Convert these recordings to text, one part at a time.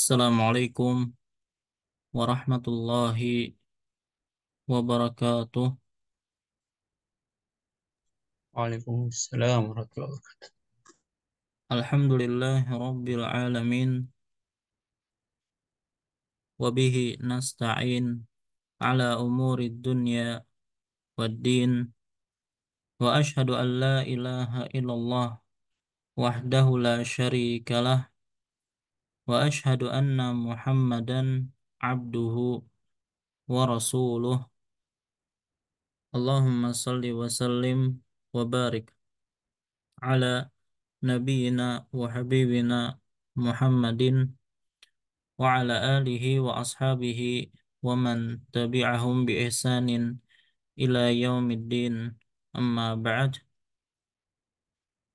Assalamualaikum warahmatullahi wabarakatuh. Waalaikumsalam warahmatullahi wabarakatuh. Alhamdulillahi rabbil alamin. Wabihi nasta'in ala umuri dunya wad din. Wa ashhadu an la ilaha illallah wahdahu la syarika lah. Wa ashhadu anna muhammadan abduhu wa rasuluh. Allahumma salli wa sallim wa barik ala nabiyyina wa habibina Muhammadin wa ala alihi wa ashabihi wa man tabi'ahum bi ihsanin ila yaumiddin, amma ba'd.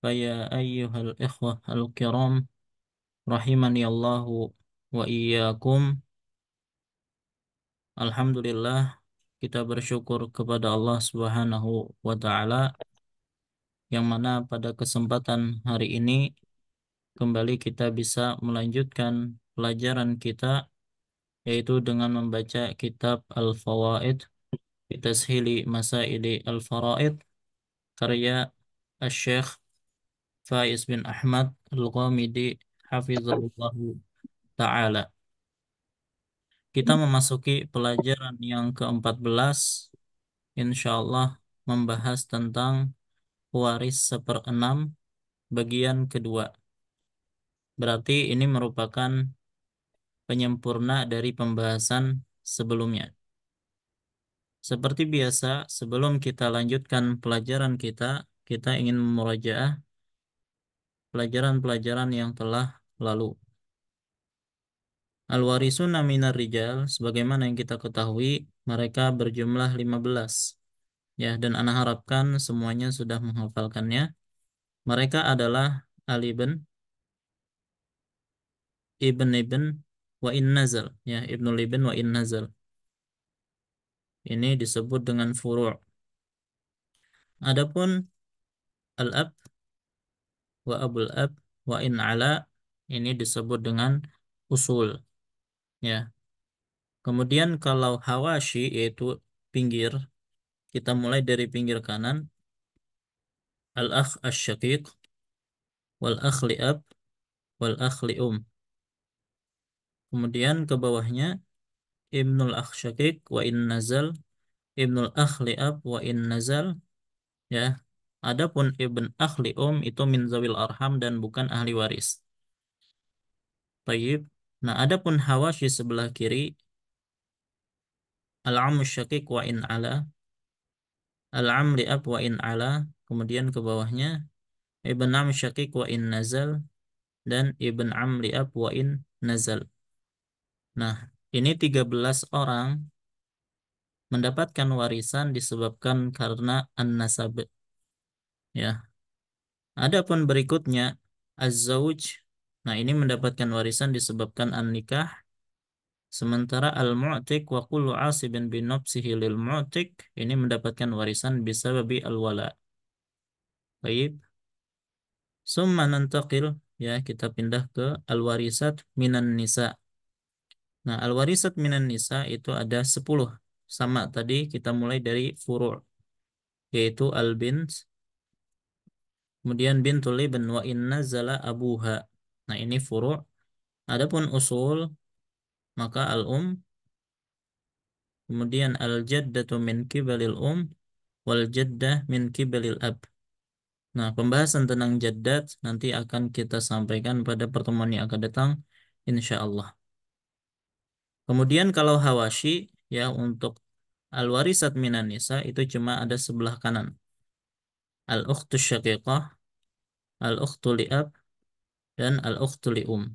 Fa ya ayyuhal ikhwah al kiram, rahimani Allahu wa iyyakum. Alhamdulillah, kita bersyukur kepada Allah Subhanahu wa taala yang mana pada kesempatan hari ini kembali kita bisa melanjutkan pelajaran kita, yaitu dengan membaca kitab Al-Fawaid fi Tashili Masaili Al-Faraid, karya Asy-Syaikh Faiz bin Ahmad Al-Ghamidi hafizahullah taala. Kita memasuki pelajaran yang ke-14, insyaallah membahas tentang waris seperenam bagian kedua. Berarti ini merupakan penyempurna dari pembahasan sebelumnya. Seperti biasa, sebelum kita lanjutkan pelajaran kita, kita ingin memurajaah pelajaran-pelajaran yang telah lalu. Al-warisuna minar rijal, sebagaimana yang kita ketahui, mereka berjumlah 15. Ya, dan ana harapkan semuanya sudah menghafalkannya. Mereka adalah al-ibn, ibn, wa in nazal. Ya, ibnul ibn wa in nazal. Ini disebut dengan furu'. Adapun al-ab wa abul ab wa in ala, ini disebut dengan usul. Ya. Kemudian kalau hawashi, yaitu pinggir, kita mulai dari pinggir kanan, al-akh asy-syaqiq wal akh li ab wal akh li Kemudian ke bawahnya ibnul akh syaqiq wa in nazal, ibnul akh li ab wa in nazal, ya. Adapun ibn akh li itu min zawil arham dan bukan ahli waris. Tayyib. Nah, adapun hawashi sebelah kiri, al-am syaqiq wa in ala, al-am li ab wa in ala, kemudian ke bawahnya ibn am syaqiq wa in nazal dan ibn am li ab wa in nazal. Nah, ini 13 orang mendapatkan warisan disebabkan karena an-nasab. Ya. Adapun berikutnya az-zauj. Nah, ini mendapatkan warisan disebabkan an-nikah. Sementara al-mu'tik wa kullu asibin bi nafsihi lil mu'tik, ini mendapatkan warisan bisababi al-wala. Baik. Summa nantaqil, ya, kita pindah ke al-warisat minan nisa. Nah, al-warisat minan nisa itu ada 10. Sama tadi kita mulai dari furu', yaitu al-bint, kemudian bintul ibn wa inna zala abuha. Nah, ini furu'. Adapun usul, maka al-um, kemudian al-jaddatu min kibalil wal jaddah min kibalil ab. Nah, pembahasan tentang jaddat nanti akan kita sampaikan pada pertemuan yang akan datang, insya Allah. Kemudian kalau hawashi, ya, untuk al-warisat minan nisa itu cuma ada sebelah kanan. Al-ukhtu syaqiqah, al-ukhtu li'ab, dan al-ukhtu li'um.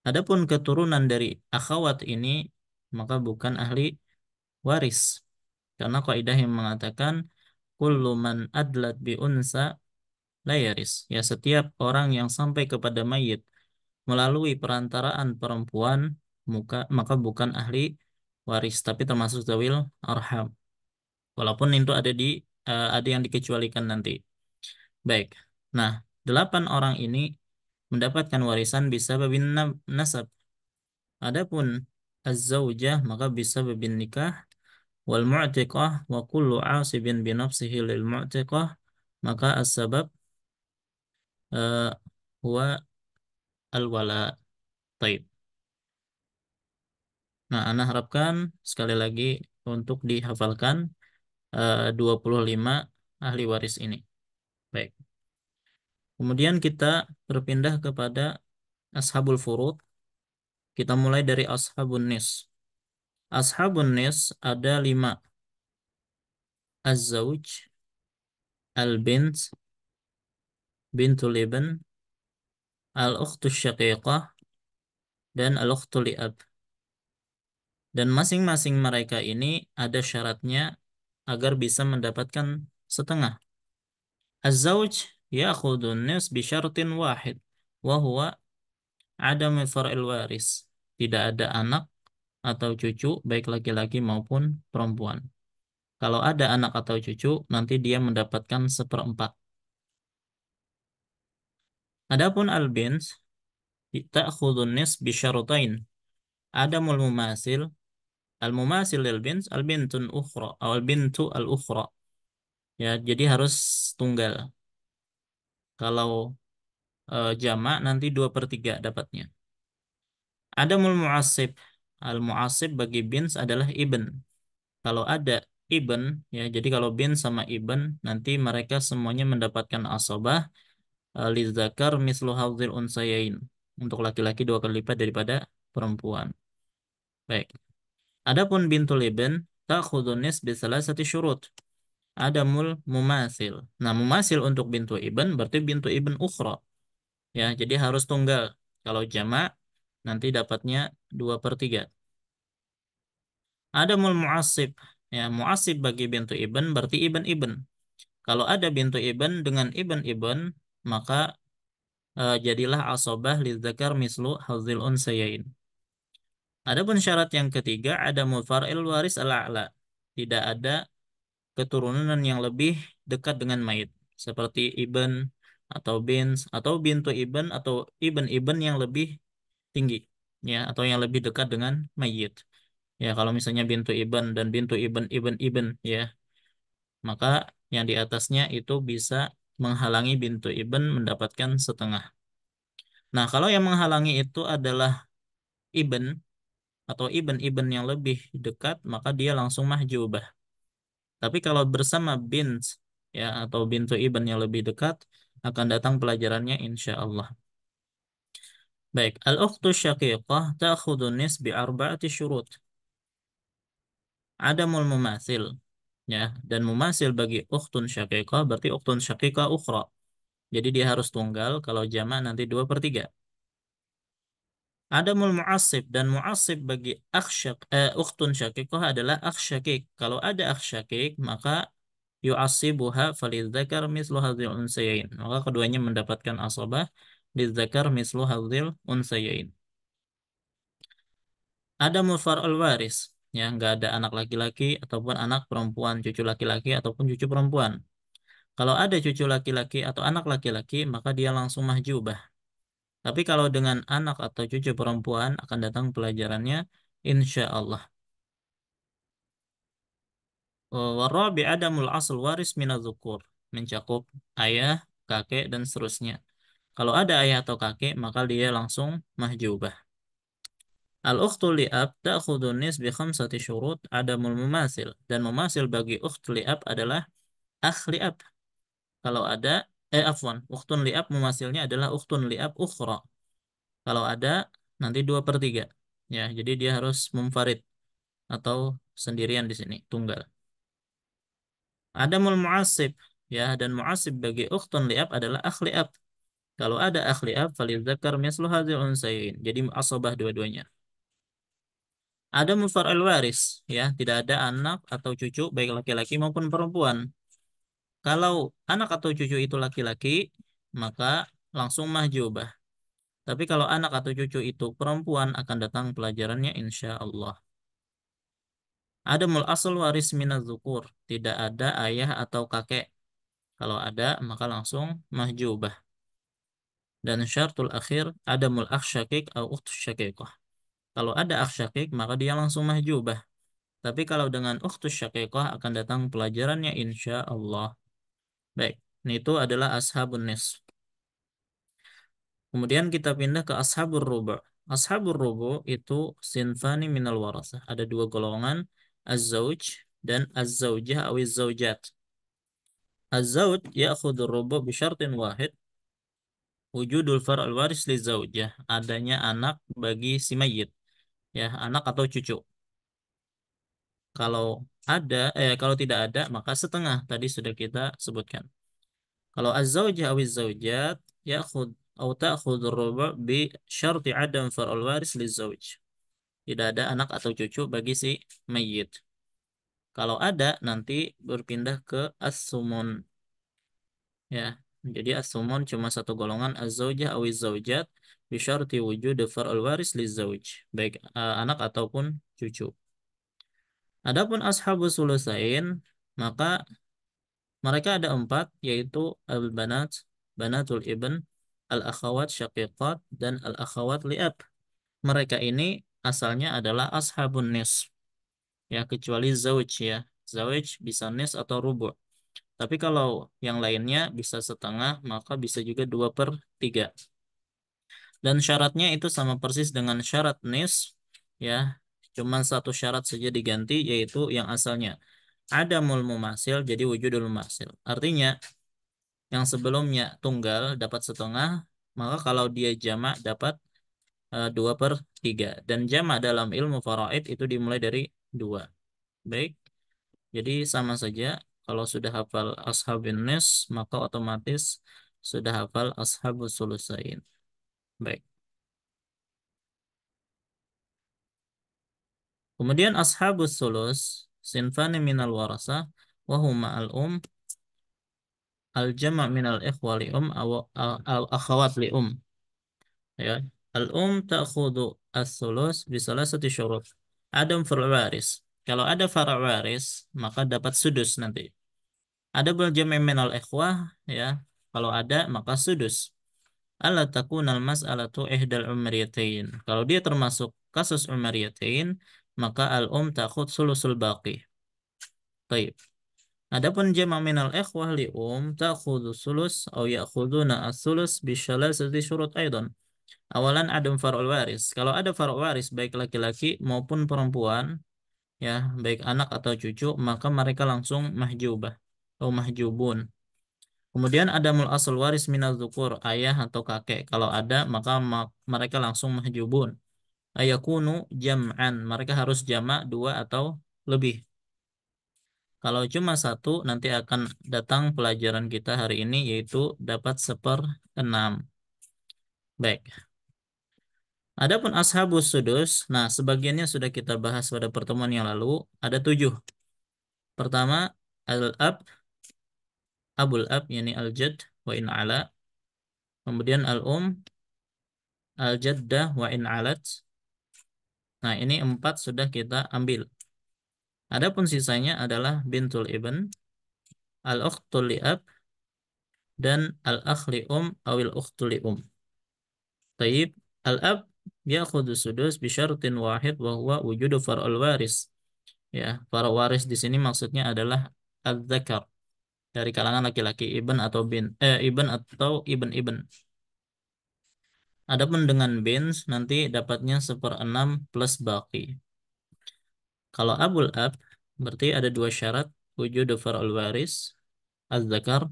Adapun keturunan dari akhwat ini maka bukan ahli waris. Karena kaidah yang mengatakan kullu man adlat bi unsa la yaris. Ya, setiap orang yang sampai kepada mayit melalui perantaraan perempuan maka bukan ahli waris, tapi termasuk zawil arham. Walaupun itu ada yang dikecualikan nanti. Baik. Nah, 8 orang ini mendapatkan warisan bisa babin nasab. Adapun az-zaujah maka bisa bin nikah, wal mu'tiqah wa kullu 'asibin bi nafsihi lil mu'tiqah, maka as-sabab huwa al-wala. Taib. Nah, ana harapkan sekali lagi untuk dihafalkan 25 ahli waris ini. Baik. Kemudian kita berpindah kepada ashabul furud. Kita mulai dari ashabun nis. Ashabun nis ada 5. Az-zawj, al-bint, bintul ibn, al-ukhtus syaqiqah, dan al-ukhtul li'ab. Dan masing-masing mereka ini ada syaratnya agar bisa mendapatkan setengah. Az-zawj ya'khudun nis bi syartin wahid, wa huwa adam far'il waris. Tidak ada anak atau cucu, baik laki-laki maupun perempuan. Kalau ada anak atau cucu, nanti dia mendapatkan seperempat. Adapun al-bint ta'khudun nis bi syaratain. Adamul mumasil, al-mumasil lil bint al-bintun ukhra atau al-bintu al-ukhra. Ya, jadi harus tunggal. Kalau jamak nanti 2/3 dapatnya. Adamul mu'assib. Al-mu'assib bagi bint adalah ibn. Kalau ada ibn, ya, jadi kalau bin sama ibn, nanti mereka semuanya mendapatkan asabah, lidzakar mislu hadzil unsayain. Untuk laki-laki 2 kali lipat daripada perempuan. Baik. Adapun bintul ibn, ta'khudun nis bi salasati syurut. Adamul mumasil. Nah, mumasil untuk bintu ibn berarti bintu ibn ukhra. Ya, jadi harus tunggal. Kalau jamak, nanti dapatnya 2/3. Adamul mu'assib. Ya, mu'assib bagi bintu ibn berarti ibn-ibn. Kalau ada bintu ibn dengan ibn-ibn, maka jadilah asobah lidzakar mislu hadzil unsayain. Adapun syarat yang ketiga, ada mufar'il waris al-a'la. Tidak ada keturunan yang lebih dekat dengan mayit, seperti ibn atau bint atau bintu ibn atau ibn-ibn yang lebih tinggi, ya, atau yang lebih dekat dengan mayit. Ya, kalau misalnya bintu ibn dan bintu ibn, ya, maka yang di atasnya itu bisa menghalangi bintu ibn mendapatkan setengah. Nah, kalau yang menghalangi itu adalah ibn atau ibn yang lebih dekat, maka dia langsung mahjubah. Tapi kalau bersama bint, ya, atau bintu ibn yang lebih dekat, akan datang pelajarannya insya Allah. Baik, al-ukhtu syaqiqah ta'khudhu nis bi arba'ati syurut. Adamul mumasil, ya, dan mumasil bagi ukhtun syaqiqah berarti ukhtun syaqiqah ukhra. Jadi dia harus tunggal, kalau jamak nanti 2/3. Adamul mu'assib, dan mu'assib bagi ukhtun syaqiqah adalah akh syakik. Kalau ada akh syakik, maka yu'assibuha falidzakar mislu hadzil unsayain. Maka keduanya mendapatkan asabah lidzakar mislu hadzil unsayain. Adamul far'ul waris, ya, nggak ada anak laki-laki ataupun anak perempuan, cucu laki-laki ataupun cucu perempuan. Kalau ada cucu laki-laki atau anak laki-laki, maka dia langsung mahjubah. Tapi kalau dengan anak atau cucu perempuan akan datang pelajarannya insya Allah. Warabi adamul asl waris minadzukur, mencakup ayah, kakek, dan seterusnya. Kalau ada ayah atau kakek, maka dia langsung mahjubah. Al-ukhtu li'ab ta'khudun nis bi khamsati syurut adamul mumasil. Dan mumasil bagi ukht li'ab adalah akh li'ab. Kalau ada, afwan, ukhtun li'ab mumasilnya adalah ukhtun li'ab ukhra. Kalau ada, nanti 2/3. Ya, jadi dia harus munfarid atau sendirian di sini, tunggal. Adamul mu'assib, ya, dan mu'assib bagi ukhtun li'ab adalah akh li'ab. Kalau ada akh li'ab, falidzakar mislu hadzil unsayain. Jadi asabah dua-duanya. Ada mufar'il waris, ya, tidak ada anak atau cucu baik laki-laki maupun perempuan. Kalau anak atau cucu itu laki-laki, maka langsung mahjubah. Tapi kalau anak atau cucu itu perempuan, akan datang pelajarannya insya Allah. Adamul asal waris minaz zukur, tidak ada ayah atau kakek. Kalau ada, maka langsung mahjubah. Dan syaratul akhir adamul akh syakik atau ukht syaqiqah. Kalau ada akh syakik, maka dia langsung mahjubah. Tapi kalau dengan ukhtus syaqiqah akan datang pelajarannya insya Allah. Baik, ini itu adalah ashabun nisf. Kemudian kita pindah ke ashabur rubu'. Ashabur rubu' itu sinfani minal warasah. Ada dua golongan, az-zawj dan az-zawjah awiz zawjat. Az-zawj ya'khudhu rubu' bi syartin wahid, wujudul far'al waris li zawjah. Adanya anak bagi si mayit, ya, anak atau cucu. Kalau kalau tidak ada, maka setengah tadi sudah kita sebutkan. Kalau az-zawjah awiz zawjat ya'khudh atau ta'khudhu rubu' bi syarti adam far'al waris li zawj. Tidak ada anak atau cucu bagi si mayit. Kalau ada, nanti berpindah ke as-sumun. Ya, jadi as-sumun cuma satu golongan, az-zawjah awiz zawjat bisyarti wujud far'ul waris li zawj. Baik anak ataupun cucu. Adapun ashabus sulusain, maka mereka ada empat, yaitu al-banat, banatul ibn, al-akhawat syaqiqat, dan al-akhawat li'ab. Mereka ini asalnya adalah ashabun nis. Ya, kecuali zauj ya. Zauj bisa nis atau rubu'. Tapi kalau yang lainnya bisa setengah, maka bisa juga 2/3. Dan syaratnya itu sama persis dengan syarat nis, ya. Cuman satu syarat saja diganti, yaitu yang asalnya adamul mumasil jadi wujudul mumasil. Artinya yang sebelumnya tunggal dapat setengah, maka kalau dia jamak dapat 2/3. Dan jamak dalam ilmu faraid itu dimulai dari 2. Baik. Jadi sama saja, kalau sudah hafal ashabun nis, maka otomatis sudah hafal ashabus sulusain. Baik. Kemudian ashabus sulus, sinfani minal warasah, wahuma al-jama' minal ikhwa li al-akhawat li Ya. Ta'khudhu as-sulus bisalasati syurut. Adam far' waris. Kalau ada far' waris, maka dapat sudus nanti. Ada jami' minal ikhwah, ya. Kalau ada, maka sudus. Alla takunal mas'alatu ihdal umriyatain. Kalau dia termasuk kasus umriyatain, maka ta'khud sulusul baqi. Baik. Adapun jama' minal ikhwah li ta'khudhu sulus atau ya'khuduna as-sulus bisyalasati syurut aidan. Awalan adam far'ul waris. Kalau ada far'ul waris baik laki-laki maupun perempuan, ya, baik anak atau cucu, maka mereka langsung mahjubah atau mahjubun. Kemudian adamul asal waris minaz dzukur, ayah atau kakek. Kalau ada, maka mereka langsung mahjubun. Ayakunu jam'an, mereka harus jamak dua atau lebih. Kalau cuma satu, nanti akan datang pelajaran kita hari ini, yaitu dapat 1/6. Baik. Adapun ashabus sudus, nah sebagiannya sudah kita bahas pada pertemuan yang lalu, ada 7. Pertama, al-ab, abul ab, yakni al-jad wa in ala. Kemudian al-um, al-jaddah wa in alat. Nah ini 4 sudah kita ambil. Adapun sisanya adalah bintul ibn, al-ukhtul li'ab, dan al-akh li'um awil ukhtul li'um. Taib, al-ab ya'khudhu sudus bisyartin wahid wa huwa wujudu far'ul waris. Ya, para waris di sini maksudnya adalah az-zakar, dari kalangan laki-laki, ibn atau ibn atau ibn. Adapun dengan bins nanti dapatnya 1/6 plus baki. Kalau abul ab berarti ada 2 syarat, wujud far'ul waris az-zakar,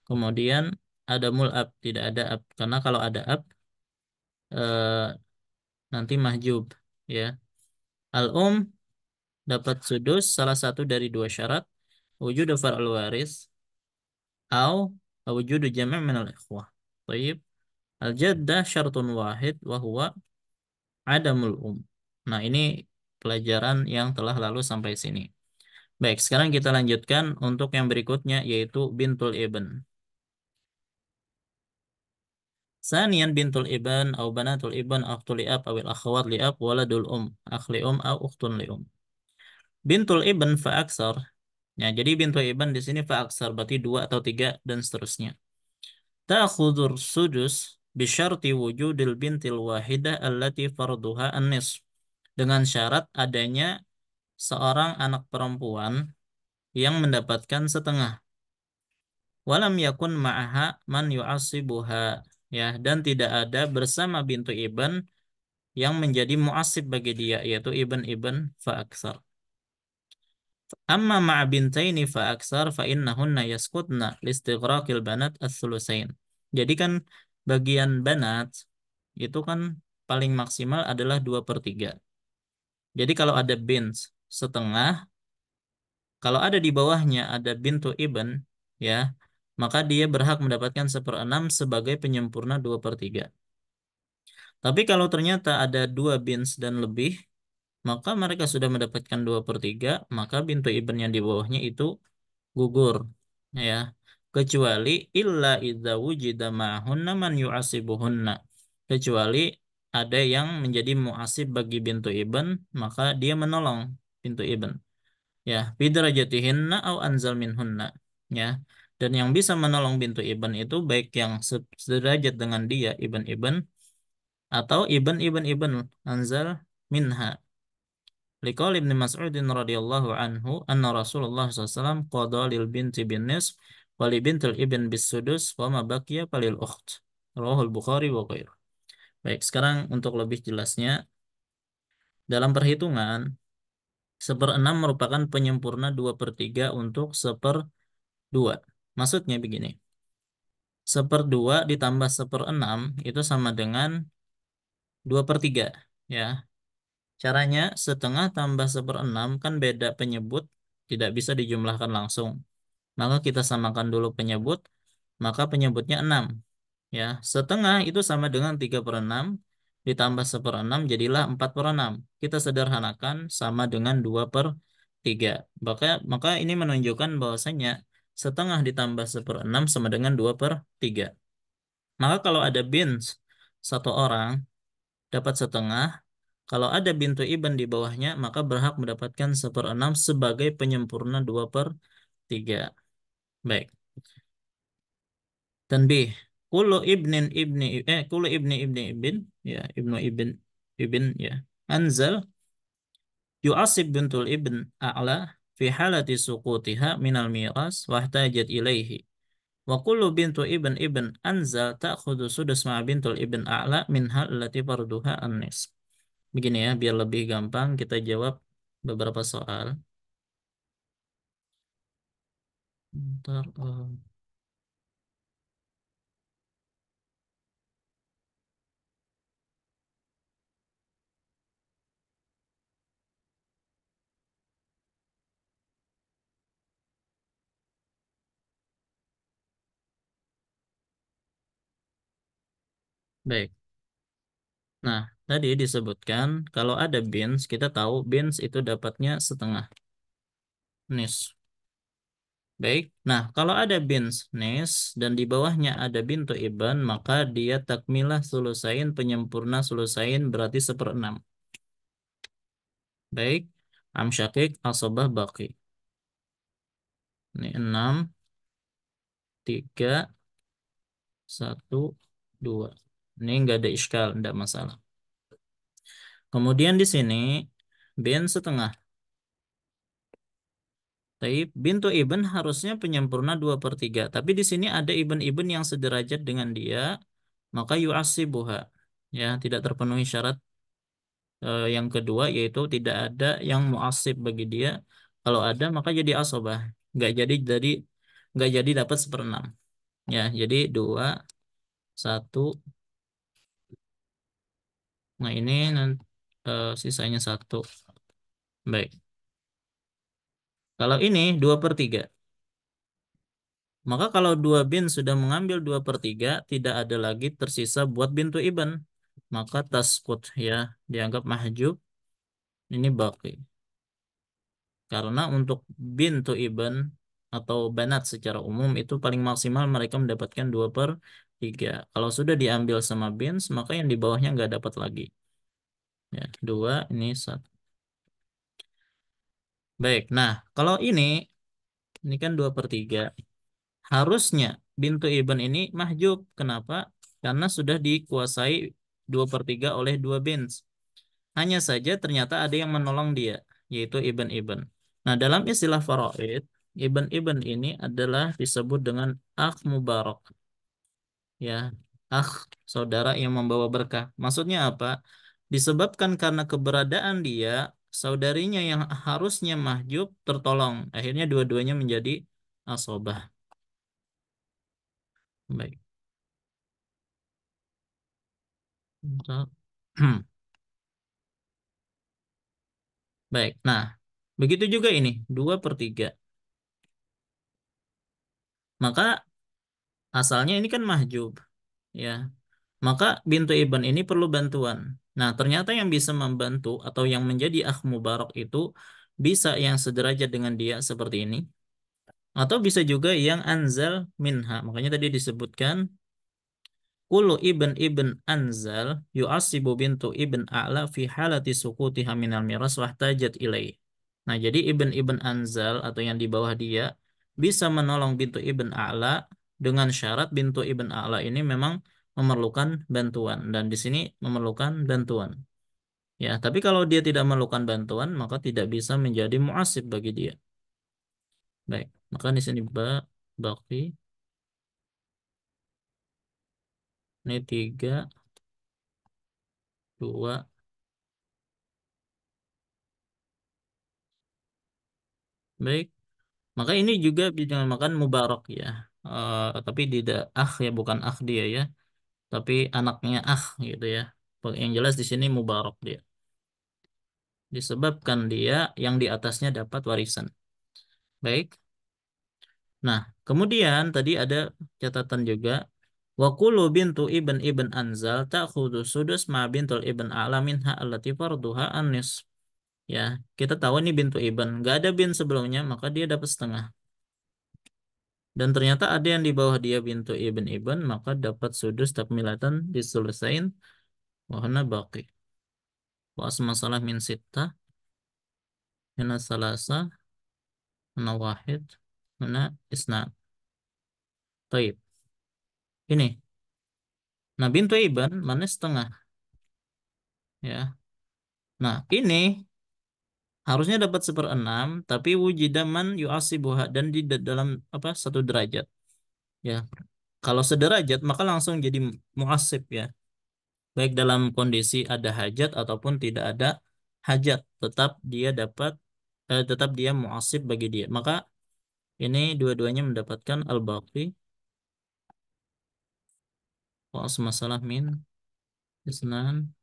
kemudian ada mul ab, tidak ada ab, karena kalau ada ab eh, nanti mahjub, ya. Al dapat sudus salah satu dari 2 syarat, wujud far'ul waris atau wujud jami' min al-ikhwah. Baik. Al-jaddah syartun wahid wa huwa adamul Nah, ini pelajaran yang telah lalu sampai sini. Baik, sekarang kita lanjutkan untuk yang berikutnya, yaitu bintul ibn. Sanian bintul ibn atau banatul ibn akhtul li'ab awil akhwat li'ab waladul akh li'um au ukhtun li'um. Bintul ibn fa'aksar. Ya, jadi bintul ibn di sini fa'aksar berarti 2 atau 3 dan seterusnya. Ta'khudur sudus bisyarti wujudil bintil wahidah allati farduha an-nisf. dengan syarat adanya seorang anak perempuan yang mendapatkan setengah. Walam yakun ma'aha man yu'asibuha, ya, dan tidak ada bersama bintu ibn yang menjadi mu'asib bagi dia, yaitu ibn fa aksar. Amma ma'a bintaini fa aksar fa innahunna yaskutna listighraqil banat ats-tsulusain. Jadi kan bagian banat itu kan paling maksimal adalah 2/3. Jadi kalau ada bint setengah, kalau ada di bawahnya ada bintu ibn, ya, maka dia berhak mendapatkan 1/6 sebagai penyempurna 2/3. Tapi kalau ternyata ada dua bins dan lebih, maka mereka sudah mendapatkan 2/3, maka bintu ibn yang di bawahnya itu gugur, ya, kecuali illa idza wujida ma'hunna man yu'asibuhunna, kecuali ada yang menjadi mu'asib bagi bintu ibn, maka dia menolong bintu ibn, ya, bidarajatihinna au anzal minhunna, ya, dan yang bisa menolong bintu ibn itu baik yang sederajat dengan dia ibn atau ibn anzal minha. Liqaul Ibnu Mas'udin radhiyallahu anhu anna Rasulullah SAW qada lil binti bin nisf wa li bintil ibn bis sudus wa ma baqiya falil ukht. Rawahul Bukhari wa ghairuh. Baik, sekarang untuk lebih jelasnya, dalam perhitungan 1/6 merupakan penyempurna 2/3 untuk 1/2. Maksudnya begini, 1/2 ditambah 1/6 itu sama dengan 2/3, ya. Caranya setengah tambah 1/6 kan beda penyebut, tidak bisa dijumlahkan langsung. Maka kita samakan dulu penyebut, maka penyebutnya 6. Ya, setengah itu sama dengan 3/6 ditambah 1/6 jadilah 4/6. Kita sederhanakan sama dengan 2/3. Maka ini menunjukkan bahwasanya setengah ditambah 1/6 sama dengan 2/3. Maka kalau ada bins satu orang dapat setengah, kalau ada bintu ibn di bawahnya, maka berhak mendapatkan 1/6 sebagai penyempurna 2/3. Baik. Tanbih. Kullu ibn, ya, ibn, ya. Anzal yu'asib bintul ibn a'la fi halati suqutiha minal miras wa ihtajat ilaihi. Wa kullu bintu ibn anzal ta'khudhu sudus ma'a bintul ibn a'la min hal allati farduha an-nisf. Begini ya, biar lebih gampang kita jawab beberapa soal. Bentar, baik. Nah, tadi disebutkan kalau ada bins, kita tahu bins itu dapatnya setengah nis. Baik. Nah, kalau ada bins nis dan di bawahnya ada bintu iban, maka dia takmilah sulusain, penyempurna sulusain berarti 1/6. Baik. Amsyakik asobah baki. Ini 6, 3, 1, 2. Ini enggak ada iskal, enggak masalah. Kemudian di sini bin setengah. Taib bintu ibn harusnya penyempurna 2/3. Tapi di sini ada ibn yang sederajat dengan dia, maka yu'asibuha. Ya, tidak terpenuhi syarat yang kedua, yaitu tidak ada yang mu'asib bagi dia. Kalau ada maka jadi asobah. Nggak nggak jadi dapat 1/6. Ya, jadi 2, 1. Nah, ini sisanya 1. Baik. Kalau ini 2/3. Maka kalau dua bin sudah mengambil 2/3, tidak ada lagi tersisa buat bintu ibn. Maka taskut, ya, dianggap mahjub. Ini baki. Karena untuk bintu ibn atau banat secara umum itu paling maksimal mereka mendapatkan 2/3. Kalau sudah diambil sama bins, maka yang di bawahnya nggak dapat lagi. Ya, 2, ini 1. Baik, nah kalau ini kan 2/3. Harusnya bintu ibn ini mahjub. Kenapa? Karena sudah dikuasai 2/3 oleh dua bins. Hanya saja ternyata ada yang menolong dia, yaitu ibn-ibn. Nah, dalam istilah faraid, ibn-ibn ini adalah disebut dengan akh mubarak, ya, akh, saudara yang membawa berkah. Maksudnya apa? Disebabkan karena keberadaan dia, saudarinya yang harusnya mahjub tertolong. Akhirnya dua-duanya menjadi asobah. Baik. Baik. Nah, begitu juga ini, 2/3. Maka asalnya ini kan mahjub, ya. Maka bintu ibn ini perlu bantuan. Nah, ternyata yang bisa membantu atau yang menjadi akh mubarak itu bisa yang sederajat dengan dia seperti ini, atau bisa juga yang anzal minha. Makanya tadi disebutkan kullu ibn anzal yu'assibu bintu ibn a'la fi halati sukutiha minal miras wahtajat ilaih. Nah, jadi ibn anzal atau yang di bawah dia bisa menolong bintu ibn a'la dengan syarat bintu ibn a'la ini memang memerlukan bantuan, dan di sini memerlukan bantuan. Ya, tapi kalau dia tidak memerlukan bantuan maka tidak bisa menjadi muasib bagi dia. Baik, maka di sini baki ini 3, 2. Baik, maka ini juga dinamakan mubarak ya. Tapi tidak ya, bukan dia ya, tapi anaknya gitu ya. Yang jelas di sini mubarak dia. Disebabkan dia yang di atasnya dapat warisan. Baik. Nah, kemudian tadi ada catatan juga. Wa kullu bintu ibn Anzal ta'khudhu sudus ma bintul ibn a'la minha allati farduha an-nisf. Ya, kita tahu ini bintu ibn. Gak ada bin sebelumnya, maka dia dapat setengah. Dan ternyata ada yang di bawah dia bintu ibn, maka dapat sudus takmilatan diselesain wahana baqi. Wa asma salah min sittah, hina salasa, hina wahid, hina isna. Taib. Ini. Nah, bintu ibn mana setengah, ya. Nah, ini harusnya dapat 1/6, tapi wujidaman yu'asibuha dan di dalam apa, 1 derajat. Ya, kalau sederajat maka langsung jadi muasib ya. Baik dalam kondisi ada hajat ataupun tidak ada hajat, tetap dia muasib bagi dia. Maka ini dua-duanya mendapatkan al-baqi wa masalah min isnan.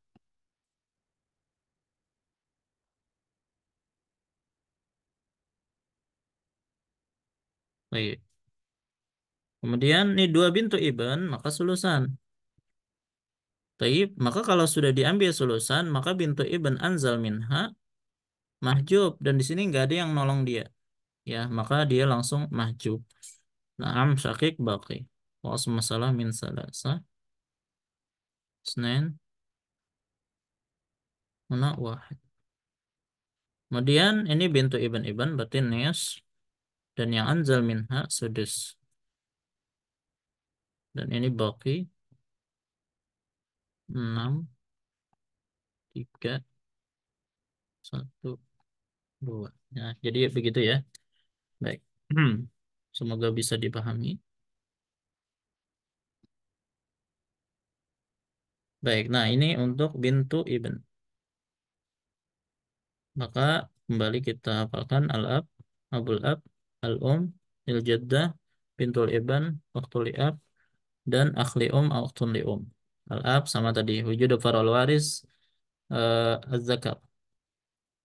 Baik. Kemudian ini 2 bintu ibn maka sulusan. Taib, maka kalau sudah diambil sulusan maka bintu ibn anzal minha mahjub, dan di sini nggak ada yang nolong dia, ya, maka dia langsung mahjub. Naam syakik baqi wa masalah min salasa isnain huna wahid. Kemudian ini bintu ibn berarti nis, dan yang anzal minha sudus, dan ini baqi 6, 3, 1, 2. Ya, jadi begitu ya. Baik. Semoga bisa dipahami. Baik, nah ini untuk bintu ibn. Maka kembali kita hafalkan al-ab, abul ab, al-um, il-jaddah, bintul ibn, waktul li'ab, dan akhli atau ukhtun li'um. Al-ab sama tadi, wujud far'ul waris, az-zakar.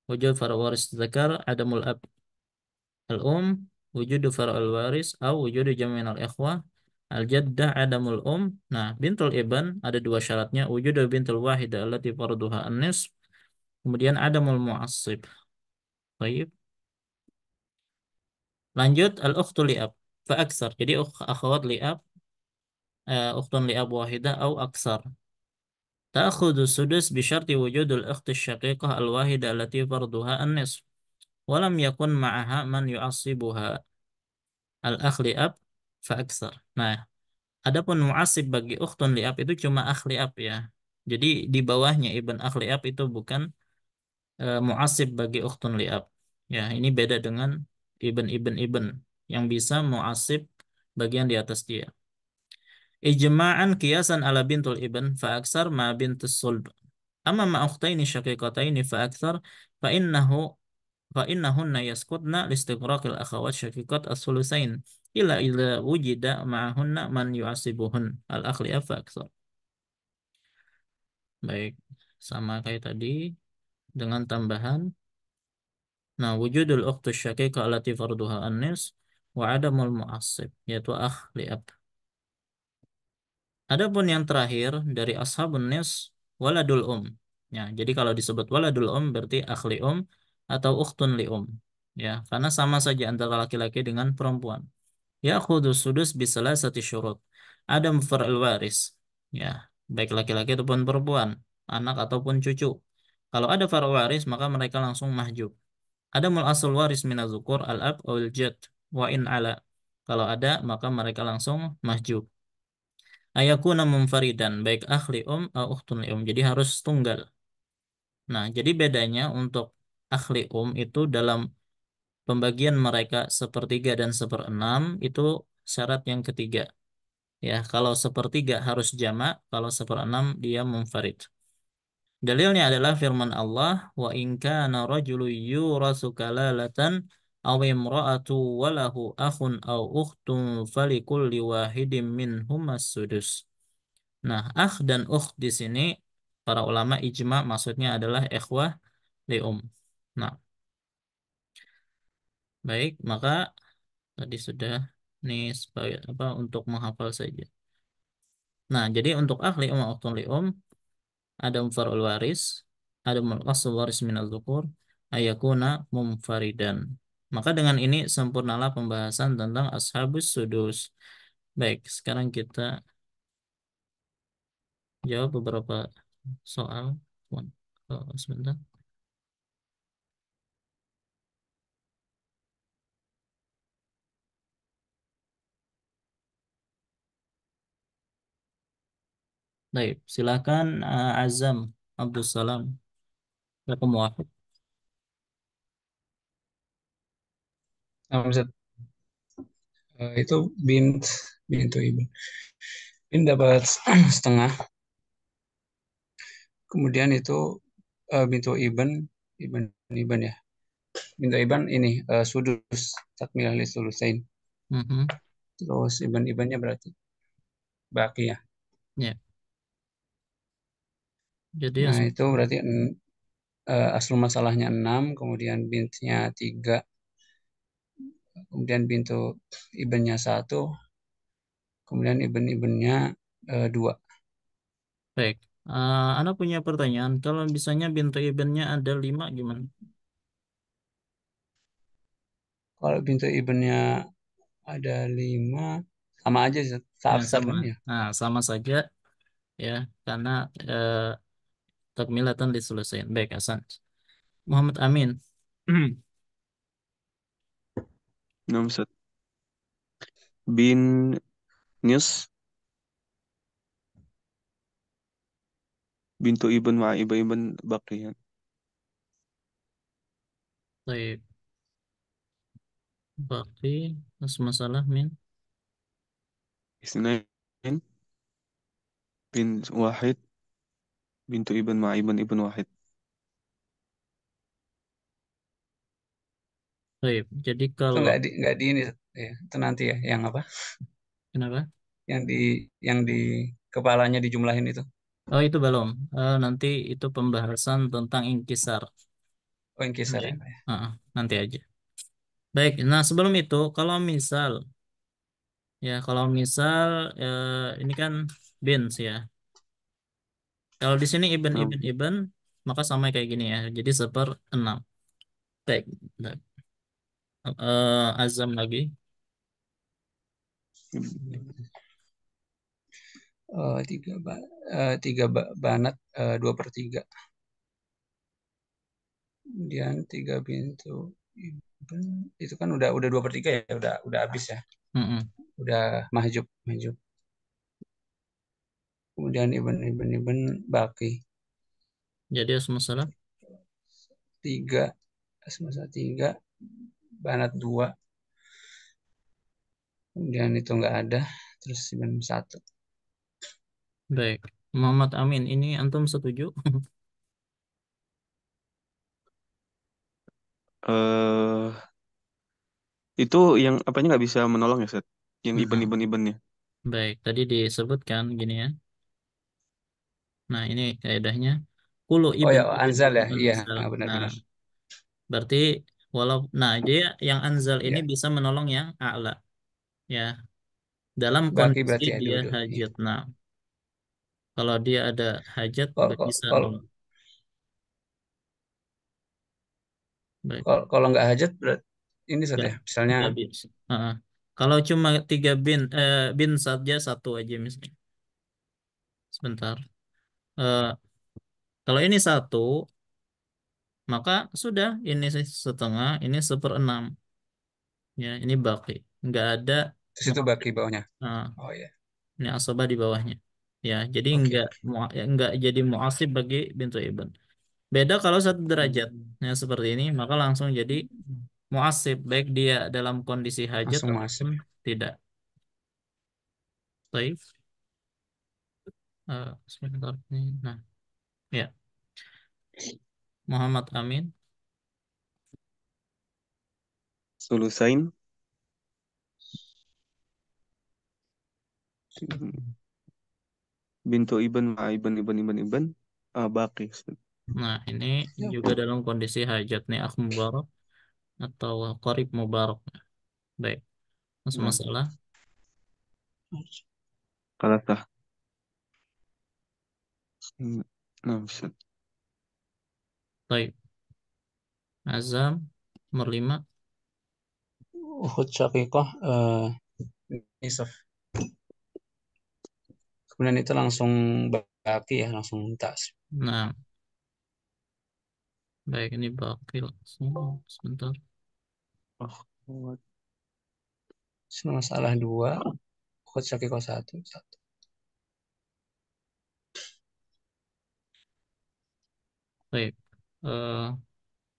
Wujud far'ul waris zakar, adamul ab. Al-um, wujud far'ul waris, atau wujud jami' al-ikhwah. Al-jaddah adamul Nah, bintul ibn ada 2 syaratnya. Wujud bintul wahidah allati farduha an-nisf. Kemudian adamul mu'assib. Baik. Lanjut al-ukhtu li'ab fa aksar. Jadi akhwat li'ab, ukhtun li'ab wahidah atau aksar. Ta'khudhu sudus bi syarti wujudul ukhti syaqiqah al-wahidah allati farduha an-nisf. Walam yakun ma'aha man yu'assibuha. Al-akh li'ab fa aksar. Nah, adapun mu'assib bagi ukhtun li'ab itu cuma akh li'ab ya. Jadi di bawahnya ibn akh li'ab itu bukan mu'asib bagi ukhtun li'ab. Ya, ini beda dengan ibn yang bisa mu'asib bagian di atas dia. Ijma'an kiasan ala bintul ibn fa aksar ma bintus sulb. Amma ma ukhtaini syaqiqataini fa aksar fa innahu fa innahunna yaskutna listigraqil akhawat syaqiqat as-sulusain ila wujida ma'ahunna man yu'asibuhun al-akhli fa aksar. Baik, sama kayak tadi dengan tambahan. Nah, wujudul ukhtu syaqiqah allati farduha an-nis wa adamul mu'assib yaitu akh li'ab. Adapun yang terakhir dari ashabun nis waladul Ya, jadi kalau disebut waladul berarti akhli atau ukhtun li Ya, karena sama saja antara laki-laki dengan perempuan. Ya khudus sudus bisalah satu syurut. Adam far'il waris. Ya, baik laki-laki ataupun perempuan, anak ataupun cucu. Kalau ada far'il waris, maka mereka langsung mahjub. Adamul asal waris minazukur al-ab awil jad wa in ala. Kalau ada, maka mereka langsung mahjub. Ayakuna munfaridan baik akhli atau ukhtun li jadi harus tunggal. Nah, jadi bedanya untuk akhli itu dalam pembagian mereka sepertiga dan seperenam itu syarat yang ketiga. Ya, kalau sepertiga harus jamak, kalau seperenam dia munfarid. Dalilnya adalah firman Allah, wa in kana rajulu yurasu kalalatan aw imra'atu walahu akhun aw ukhtun falikulli wahidin minhum as-sudus. Nah, akh dan ukht di sini para ulama ijma maksudnya adalah ikhwah lium. Nah, baik, maka tadi sudah nih sebagai apa untuk menghafal saja. Nah, jadi untuk akh lium atau lium ada far'ul waris, ada asl waris minal dzukur, ayakuna mumfaridan. Maka dengan ini sempurnalah pembahasan tentang ashabus sudus. Baik, sekarang kita jawab beberapa soal. Sebentar. Baik, silakan Azam Abdul Salam. Raqam wahid. Nah, Ustaz, itu bintu ibu. Bin dapat setengah. Kemudian itu bintu ibn ibn ya. Bintu ibn ini sudus takmilah li sulusain. Mhm. Terus ibn-ibnnya berarti baki ya. Ya, jadi Nah, itu berarti asal masalahnya 6, kemudian bintnya 3, kemudian bintu ibnnya 1, kemudian ibn-ibnnya 2. baik. Anda punya pertanyaan. Kalau misalnya bintu ibnnya ada 5 gimana? Kalau bintu ibnnya ada 5, sama aja Ya, taksir sama. kan ya. Nah, sama saja ya, karena eh, takmilatan diselesaikan. Baik, Hasan. Muhammad Amin. Nomor bin News bintu Ibn ma Iba Ibn Bakriyan Baik, Bakti, masalah min. Isnain bin Wahid bintu Ibn ma Ibn Wahid. Baik, jadi Itu kalau nggak di ini ya. Itu nanti ya yang apa? kenapa? Yang di kepalanya dijumlahin itu. Oh, itu belum. Nanti itu pembahasan tentang inkisar. Oh, yang kisar Baik. ya, Pak ya. Nanti aja. Baik, nah sebelum itu, kalau misal, ya kalau misal ini kan bins ya. Kalau di sini Nam ibn, maka sama kayak gini ya. Jadi seper 6. Baik, baik. Azam lagi. Tiga banat 2/3. Kemudian 3 pintu itu kan udah 2/3 ya, udah habis ya, Mm-mm. udah mahjub mahjub. Kemudian kemudian ibn baki. Jadi asal masalah. 3, semasa 3, banat 2, kemudian itu nggak ada, terus ibn 1. Baik. Muhammad Amin, ini antum setuju? eh itu yang apanya nggak bisa menolong ya, Set? Yang Nah, iben-ibennya. baik. Tadi disebutkan gini ya. Nah, ini kaidahnya. Kulu Oh ibn ya, ibn Anzal ya, ibn iya, misal. Nah, benar-benar. berarti nah dia yang anzal ini Ya, bisa menolong yang a'la ya dalam baki kondisi berarti ya dia dua-dua. Iya. hajat. Nah, kalau dia ada hajat Kalau nggak bisa kalau nolong. Baik. kalau nggak hajat berarti ini saja. Nggak, Misalnya, nggak bisa. Heeh. Kalau cuma 3 bin saja satu aja misalnya. Sebentar. Eh, kalau ini satu, maka sudah ini setengah, ini 1/6. Ya, ini baki. Nggak ada terus itu baki muasib. bawahnya. Nah, Oh ya, ini asobah di bawahnya. Ya, jadi oke oke. nggak jadi muasib bagi bintu ibn. Beda kalau satu derajat. Ya, seperti ini, maka langsung jadi muasib baik dia dalam kondisi hajat Langsung ataupun masuk. tidak. Baik. Sebentar. Nah, ya. Muhammad Amin. Sulusain bintu iben ma iben iben iben iben baki. Nah, ini Ya, juga dalam kondisi hajat nih akh mubarak atau qarib mubarak. Baik. Masuk Nah, masalah. kalah tah. Nah, bisa. Baik. Azam nomor 5. Uhud Syaqiqah nisaf. Kemudian itu langsung baki ya, langsung tas. Nah, baik ini baki langsung. Sebentar. Oh, Masalah 2, Uhud Syaqiqah 1, 1. Baik. Eh,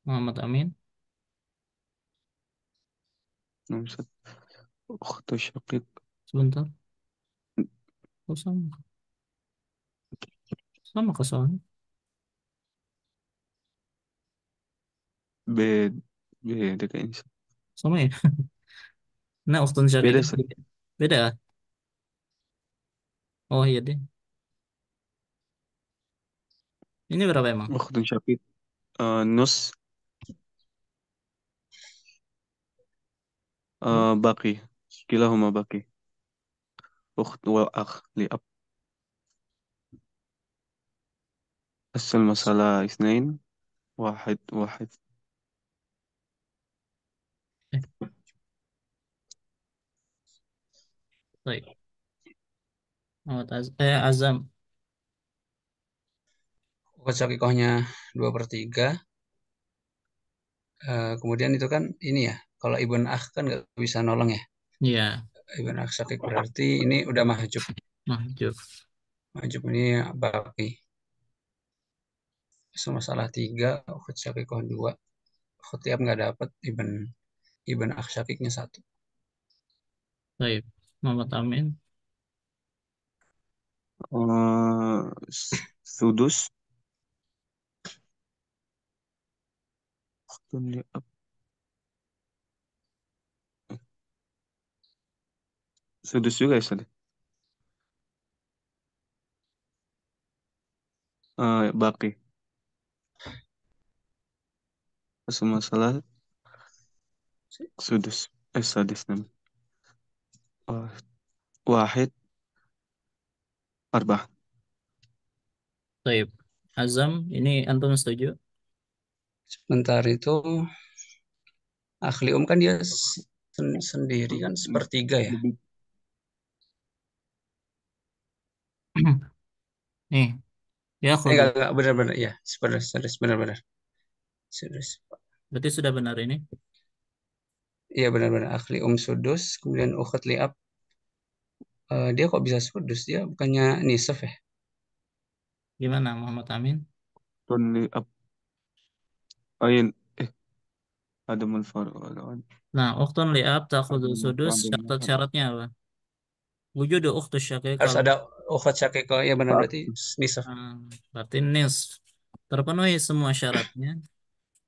Muhammad Amin. nah, bisa. Ukhtu syaqiq Sebentar. Oh, sama. Sama kesoalnya. beda beda kayaknya. Sama ya. Nah, Ukhtun Beda Syaqiqah. sih. Beda ya? Oh iya deh. Ini berapa emang? Ukhtu syaqiq nus baki. Kilahuma baki. Ukht wal akh li ab. Asal masalah isnain wahid wahid. Eh, baik. Azam. Uhud Syaqiqahnya 2/3. Kemudian itu kan ini ya, kalau Ibn Akh kan nggak bisa nolong ya. Iya. Ibn Akh Syaqiq berarti ini udah mahjub. Mahjub. Mahjub ini baki. So, masalah 3, Uhud Syaqiqah 2. Khotib nggak dapat, Ibn Ibn Akh Syaqiqnya 1. Baik. Muhammad Amin. Sudus. Ukhtun li ab. Sudus juga ya, Ustaz? Baki. Asal masalah sudus. Sadis namanya. Wah, wahid arbah. Baik. Azam. Ini antum setuju? Sebentar itu Akhli kan dia sendiri kan sepertiga ya. Lebih Nih. Ya khudu. Enggak benar-benar ya. Sebentar, benar-benar. Sudus. Berarti sudah benar ini. Iya benar-benar Akhli sudus, kemudian Ukhut Li'ab. Dia kok bisa sudus? Dia bukannya nisaf ya? Gimana Muhammad Amin? Tun li ab ain eh adamul far'an. Nah, ukhtun li'ab takhudhu Adamul sudus, far'an. syarat-syaratnya apa? Wujudu ukhtu syaqiq Harus kalau ada ukhat syakiko. Ya benar berarti nisaf. hmm, berarti nis terpenuhi semua syaratnya.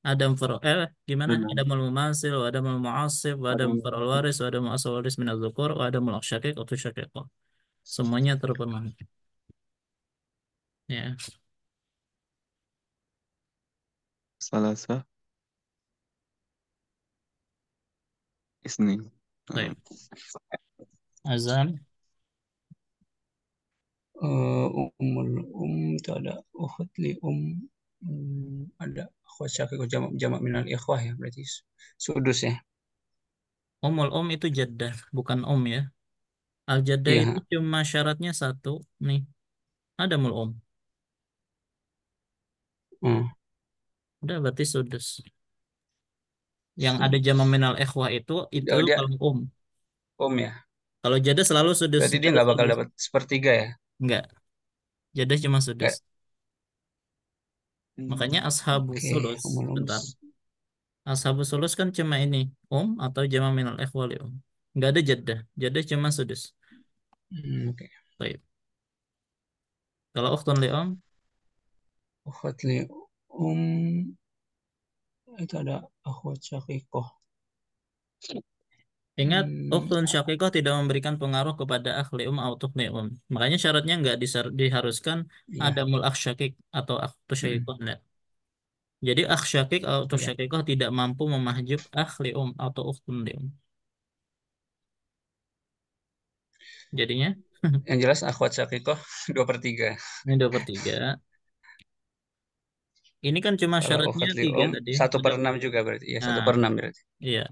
Adam far gimana? Benar. Adamul mumasil, wa adamul mu'assib, wa adam Adamul far'ul waris, wa adamul asal waris min az-zukur, wa adamul syaqiq atau syaqiqah. Semuanya terpenuhi. Ya, salasa isni. Nah, baik. Azan, Umul itu ada ukhat li ada akhwat syakiko jamak jamak minal ikhwah ya berarti sudus ya. itu jaddah, bukan ya. Al-jaddah itu Iya. cuma syaratnya satu, nih, adamul Hmm. Udah berarti sudus. Yang ada jamak minal ikhwah itu Oh, dia kalau ya. Kalau jadah selalu sudus, Berarti dia sudus, nggak bakal sudus. dapat sepertiga ya. Enggak, jadah cuma sudus. Kayak Makanya ashabu oke, sulus, umul bentar. Ashabu sulus kan cuma ini, atau jamak minal ikhwah li Enggak ada jadah. Jadah cuma sudus. oke. Baik. Kalau ukhtun li Ukhat li um itu ada akhwat syakikoh. ingat, Hmm, ukhtun syaqiqah tidak memberikan pengaruh kepada akhli atau tukhli Makanya syaratnya enggak diharuskan ada iya. mul akh syakik atau akhtu Hmm, syaqiqah. Enggak. Jadi akh syakik atau iya. syaqiqah tidak mampu memahjub akhli atau ukhtun li Jadinya, Yang jelas akhwat syakikoh 2/3. ini 2/3. Ini kan cuma Kalau syaratnya ukhat li 3 tadi. satu Ada, per enam juga berarti. Iya, satu nah, per enam berarti. iya.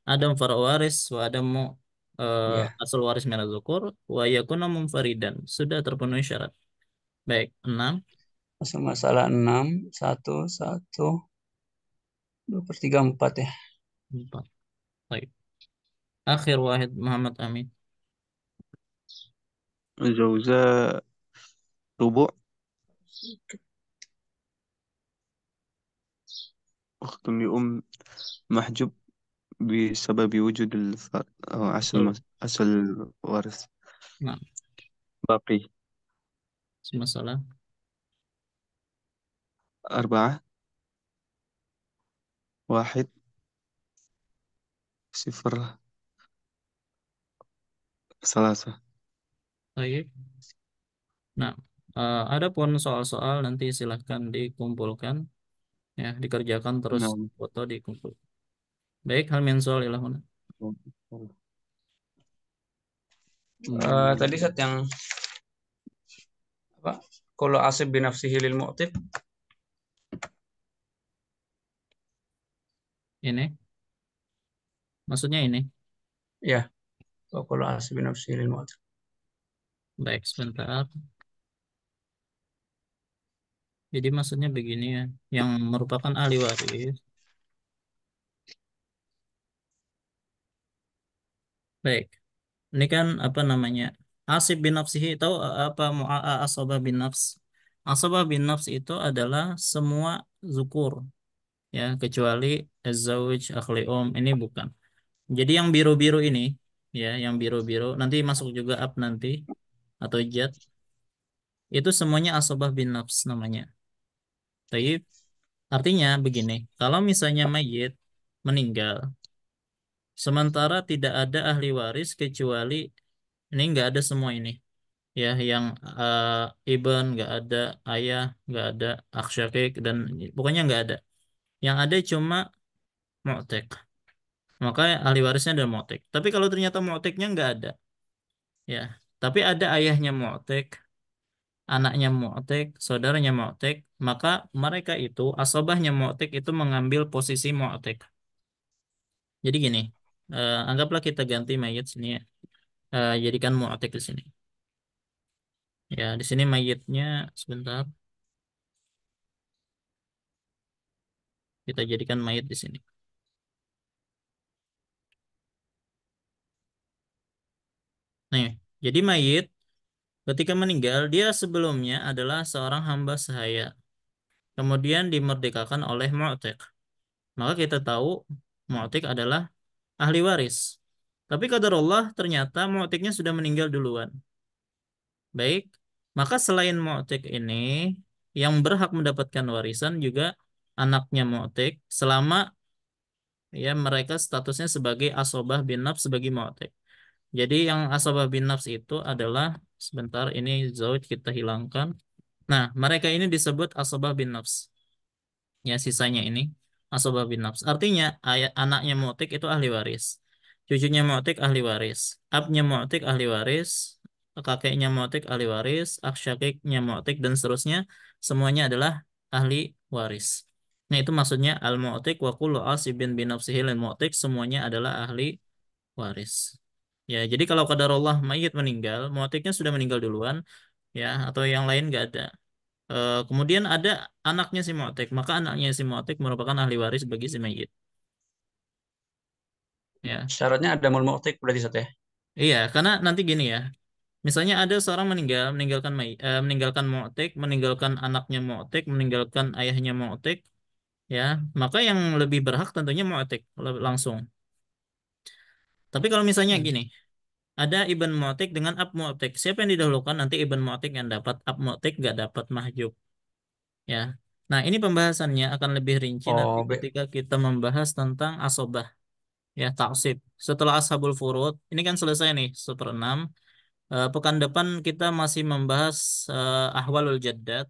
Adam far'u waris wa adamu Iya. asal waris min az-zukur wa yakuna munfaridan. Sudah terpenuhi syarat. Baik, 6, Asal masalah 6 1 2/3 4 ya. 4. Baik. Akhir wahid Muhammad Amin. Zauza rubu' ukhtun li mahjub بسبب وجود Betul. أصل وارث Nah, باقي masalah. 4 1 0 3. Baik. Nah, ada pun soal-soal nanti silahkan dikumpulkan, ya, dikerjakan terus نعم. foto dikumpul. Baik, hal min soal ilahuna. Tadi saat yang apa? Kalau asib binafsihi lil mu'tib Ini, maksudnya ini. ya. Kalau asib binafsihi lil mu'tib. Baik, sebentar. Jadi maksudnya begini ya, yang merupakan ahli waris. Baik, ini kan apa namanya? Asib bin nafsihi, tahu apa asabah bin nafs? Asabah bin nafs itu adalah semua zukur, ya, kecuali az-zawj, akhli ini bukan. Jadi yang biru-biru ini, ya, yang biru-biru nanti masuk juga ab nanti atau jad, itu semuanya asabah bin nafs namanya. Taib. Artinya begini, kalau misalnya mayit meninggal, sementara tidak ada ahli waris kecuali ini nggak ada semua ini, ya, yang iban nggak ada, ayah nggak ada, akh syakik dan pokoknya nggak ada. Yang ada cuma mu'tek. Maka ahli warisnya adalah mu'tek. Tapi kalau ternyata mu'teknya nggak ada, ya, tapi ada ayahnya mu'tek, anaknya mu'tek, saudaranya mu'tek, maka mereka itu asobahnya mu'tek itu mengambil posisi mu'tek. Jadi gini, anggaplah kita ganti mayat sini ya. Jadikan mu'tek di sini. Ya, di sini mayitnya sebentar. Kita jadikan mayit di sini. Nih, jadi mayit ketika meninggal dia sebelumnya adalah seorang hamba sahaya, kemudian dimerdekakan oleh mu'tiq. Maka kita tahu mu'tiq adalah ahli waris. Tapi qadarullah ternyata mu'tiqnya sudah meninggal duluan. Baik, maka selain mu'tiq ini yang berhak mendapatkan warisan juga anaknya mu'tiq selama ya mereka statusnya sebagai asobah bin nafs sebagai mu'tiq. Jadi yang asobah bin nafs itu adalah sebentar ini zauj kita hilangkan. Nah, mereka ini disebut asobah bin nafs. Ya, sisanya ini asobah bin nafs. Artinya ayat anaknya mu'tiq itu ahli waris. Cucunya mu'tiq ahli waris. Abnya mu'tiq ahli waris. Kakeknya mu'tiq ahli waris. Akh syakiknya mu'tiq dan seterusnya. Semuanya adalah ahli waris. Nah, itu maksudnya al-mu'tiq wa kullu asibin bin nafsihi lil mu'tiq. Semuanya adalah ahli waris. Ya, jadi kalau qadarullah mayit meninggal, mu'tiqnya sudah meninggal duluan, ya, atau yang lain nggak ada. Kemudian ada anaknya si Mu'tik, maka anaknya si Mu'tik merupakan ahli waris bagi si mayit. Ya, Syaratnya ada mul mu'tik berarti Ustaz ya. iya, karena nanti gini ya, misalnya ada seorang meninggal, meninggalkan Mu'tik, meninggalkan anaknya Mu'tik, meninggalkan ayahnya Mu'tik, ya, maka yang lebih berhak tentunya Mu'tik langsung. Tapi kalau misalnya Hmm. gini, ada Ibn Mu'tik dengan Ab Mu'tik, siapa yang didahulukan? Nanti Ibn Mu'tik yang dapat, Ab Mu'tik nggak dapat mahjub. Ya, nah ini pembahasannya akan lebih rinci nanti Oh, ketika kita membahas tentang asobah. Ya, taksib. Setelah Ashabul Furud, ini kan selesai nih, seperenam. Pekan depan kita masih membahas Ahwalul Jaddat.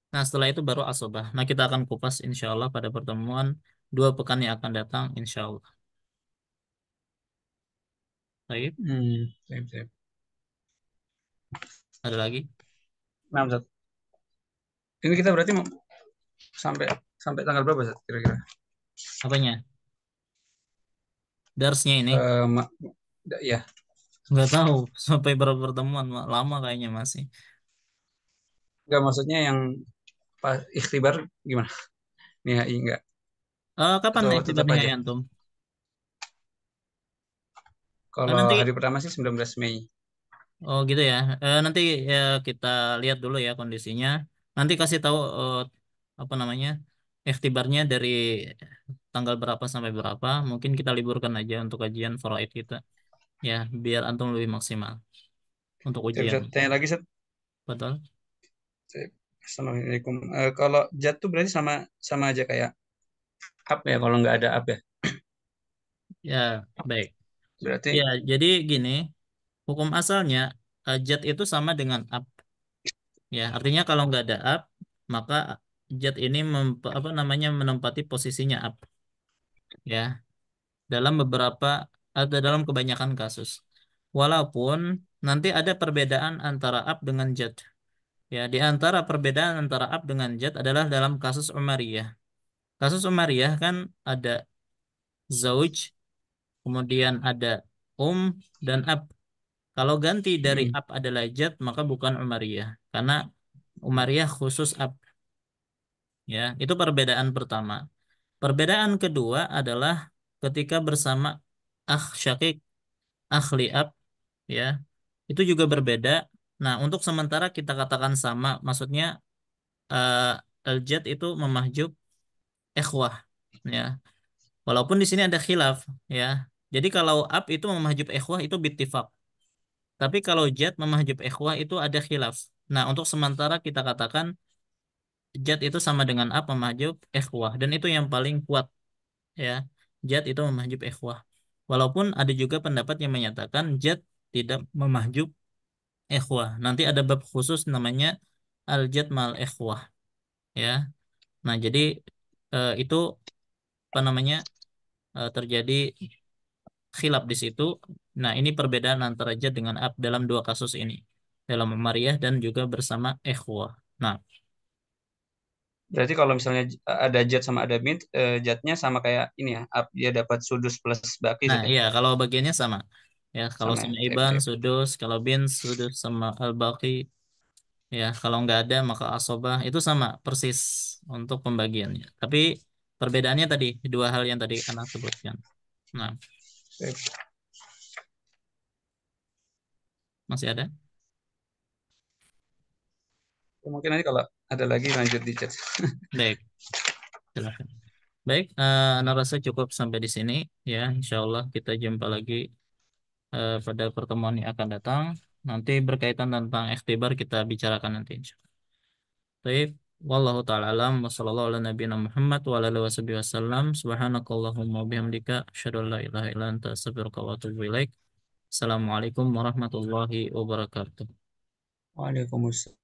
Nah, setelah itu baru Asobah. Nah, kita akan kupas insya Allah pada pertemuan 2 pekan yang akan datang, insya Allah. Baik, sip, sip. ada lagi? Nah, Ustaz. Ini kita berarti mau sampai sampai tanggal berapa Ustaz kira-kira? Apanya? Darsnya ini? Eh, ma- ya, Nggak tahu. Sampai berapa pertemuan? Lama kayaknya masih. enggak maksudnya yang pas ikhtibar gimana? Nihai enggak? Kapan Atau iktibar tetap nihai aja? antum? Kalau Nanti hari pertama sih 19 Mei. Oh gitu ya. Nanti ya, kita lihat dulu ya kondisinya. Nanti kasih tahu apa namanya ikhtibarnya dari tanggal berapa sampai berapa. Mungkin kita liburkan aja untuk kajian faraid kita. Ya, biar antum lebih maksimal untuk Saya ujian. bisa tanya lagi Ustaz? Betul? Assalamualaikum. Kalau jat tuh berarti sama sama aja kayak up ya kalau nggak ada up ya. Ya, baik. Berarti Ya, jadi gini, hukum asalnya jad itu sama dengan ab. Ya, artinya kalau nggak ada ab, maka jad ini apa namanya menempati posisinya ab. Ya, dalam beberapa atau dalam kebanyakan kasus. Walaupun nanti ada perbedaan antara ab dengan jad. Ya, di antara perbedaan antara ab dengan jad adalah dalam kasus Umariyah. Kasus Umariyah kan ada zauj, kemudian ada dan ab. Kalau ganti dari mm, ab adalah jad, maka bukan Umariyah. Karena Umariyah khusus ab. Ya, itu perbedaan pertama. Perbedaan kedua adalah ketika bersama akh syakik, akhli ab, ya itu juga berbeda. Nah, untuk sementara kita katakan sama, maksudnya eh, al-jad itu memahjub ikhwah, ya. Walaupun di sini ada khilaf, ya. Jadi kalau ab itu memahjub ikhwah itu bittifaq. Tapi kalau jad memahjub ikhwah itu ada khilaf. Nah, untuk sementara kita katakan jad itu sama dengan ab memahjub ikhwah dan itu yang paling kuat, ya. Jad itu memahjub ikhwah. Walaupun ada juga pendapat yang menyatakan jad tidak memahjub ikhwah. Nanti ada bab khusus namanya al-jad mal ikhwah, ya. Nah, jadi itu apa namanya terjadi khilaf di situ. Nah, ini perbedaan antara jad dengan ab dalam 2 kasus ini. Dalam Umariyah dan juga bersama ikhwah. Nah, berarti kalau misalnya ada jat sama ada bint, jatnya sama kayak ini ya, up dia dapat sudus plus baki nah, Ustaz ya. iya kalau bagiannya sama. Ya, kalau Sama ya. sama Sip, Iban sip. sudus, kalau bin sudus sama al-baqi. Ya, kalau nggak ada maka asobah itu sama persis untuk pembagiannya. Tapi perbedaannya tadi 2 hal yang tadi anak sebutkan. Nah, Sip. masih ada? Mungkin nanti kalau ada lagi lanjut di chat. Baik, silakan. Baik, Ana rasa cukup sampai di sini ya. Insya Allah kita jumpa lagi pada pertemuan yang akan datang. Nanti berkaitan tentang ikhtibar kita bicarakan nanti. Insya Allah. Baik, wallahu taala alam wa sallallahu ala nabiyina Muhammad wa ala alihi wasallam. Subhanakallahumma wa bihamdika asyhadu an la ilaha illa anta astaghfiruka wa atubu ilaik. Assalamualaikum warahmatullahi wabarakatuh. Waalaikumsalam.